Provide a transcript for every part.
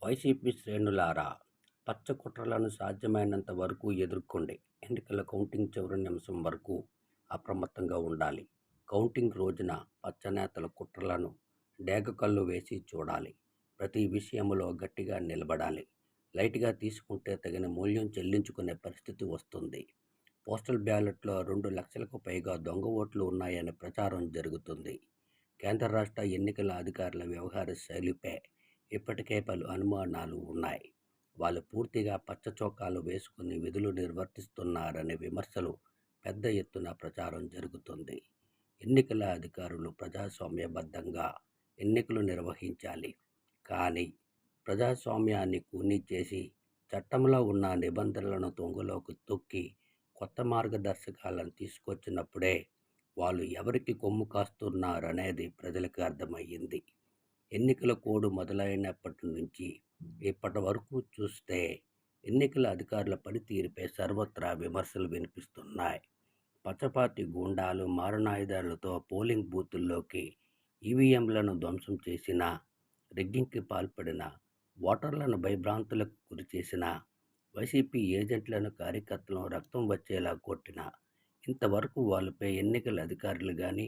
YCP శ్రేణులారా, పచ్చకుట్రలను సాధ్యమైనంత వరకు ఎదుర్కోండి. ఎన్నికల కౌంటింగ్ చివరి నిమిషం వరకు అప్రమత్తంగా ఉండాలి. కౌంటింగ్ రోజున పచ్చనేతల కుట్రలను డేగకళ్ళు వేసి చూడాలి. ప్రతి విషయంలో గట్టిగా నిలబడాలి. లైట్గా తీసుకుంటే తగిన మూల్యం చెల్లించుకునే పరిస్థితి వస్తుంది. పోస్టల్ బ్యాలెట్లో 2 లక్షలకు పైగా దొంగ ఓట్లు ఉన్నాయనే ప్రచారం జరుగుతుంది. కేంద్ర రాష్ట్ర ఎన్నికల అధికారుల వ్యవహార శైలిపై ఇప్పటికే పలు అనుమానాలు ఉన్నాయి. వాళ్ళు పూర్తిగా పచ్చ చొక్కాలు వేసుకుని విధులు నిర్వర్తిస్తున్నారనే విమర్శలు పెద్ద ఎత్తున ప్రచారం జరుగుతుంది. ఎన్నికల అధికారులు ప్రజాస్వామ్యబద్ధంగా ఎన్నికలు నిర్వహించాలి. కానీ ప్రజాస్వామ్యాన్ని కూనీ చేసి చట్టంలో ఉన్న నిబంధనలను తొంగలోకి తొక్కి కొత్త మార్గదర్శకాలను తీసుకొచ్చినప్పుడే వాళ్ళు ఎవరికి కొమ్ము కాస్తున్నారనేది ప్రజలకు అర్థమయ్యింది. ఎన్నికల కోడ్ మొదలైనప్పటి నుంచి ఇప్పటి వరకు చూస్తే ఎన్నికల అధికారుల పనితీరుపై సర్వత్రా విమర్శలు వినిపిస్తున్నాయి. పచ్చపార్టీ గూండాలు మారణాయుధాలతో పోలింగ్ బూతుల్లోకి ఈవీఎంలను ధ్వంసం చేసిన, రిగ్గింగ్కి పాల్పడిన, ఓటర్లను భయభ్రాంతులకు గురిచేసిన, వైసీపీ ఏజెంట్లను కార్యకర్తలను రక్తం వచ్చేలా కొట్టిన, ఇంతవరకు వాళ్ళపై ఎన్నికల అధికారులు కానీ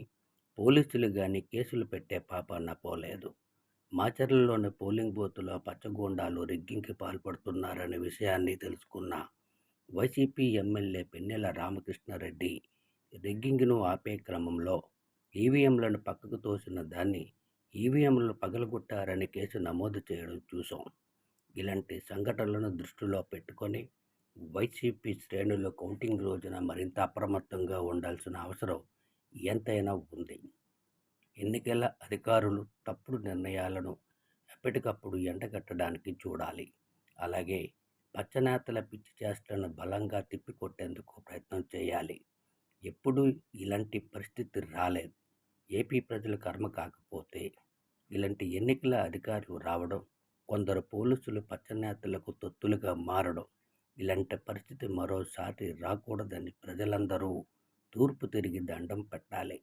పోలీసులు కానీ కేసులు పెట్టే పాపాన పోలేదు. మాచర్లలోని పోలింగ్ బూత్లో పచ్చగూండాలు రిగ్గింగ్కి పాల్పడుతున్నారనే విషయాన్ని తెలుసుకున్న వైసీపీ ఎమ్మెల్యే పిన్నెల రామకృష్ణారెడ్డి రిగ్గింగ్ను ఆపే క్రమంలో ఈవీఎంలను పక్కకు తోసిన దాన్ని ఈవీఎంలను పగలగొట్టారని కేసు నమోదు చేయడం చూసాం. ఇలాంటి సంఘటనలను దృష్టిలో పెట్టుకొని వైసీపీ శ్రేణులు కౌంటింగ్ రోజున మరింత అప్రమత్తంగా ఉండాల్సిన అవసరం ఎంతైనా ఉంది. ఎన్నికల అధికారులు తప్పుడు నిర్ణయాలను ఎప్పటికప్పుడు ఎండగట్టడానికి చూడాలి. అలాగే పచ్చనేతల పిచ్చి చేష్టలను బలంగా తిప్పికొట్టేందుకు ప్రయత్నం చేయాలి. ఎప్పుడూ ఇలాంటి పరిస్థితి రాలేదు. ఏపీ ప్రజల కర్మ కాకపోతే ఇలాంటి ఎన్నికల అధికారులు రావడం, కొందరు పోలీసులు పచ్చనేతలకు తొత్తులుగా మారడం, ఇలాంటి పరిస్థితి మరోసారి రాకూడదని ప్రజలందరూ తూర్పు తిరిగి దండం పెట్టాలి.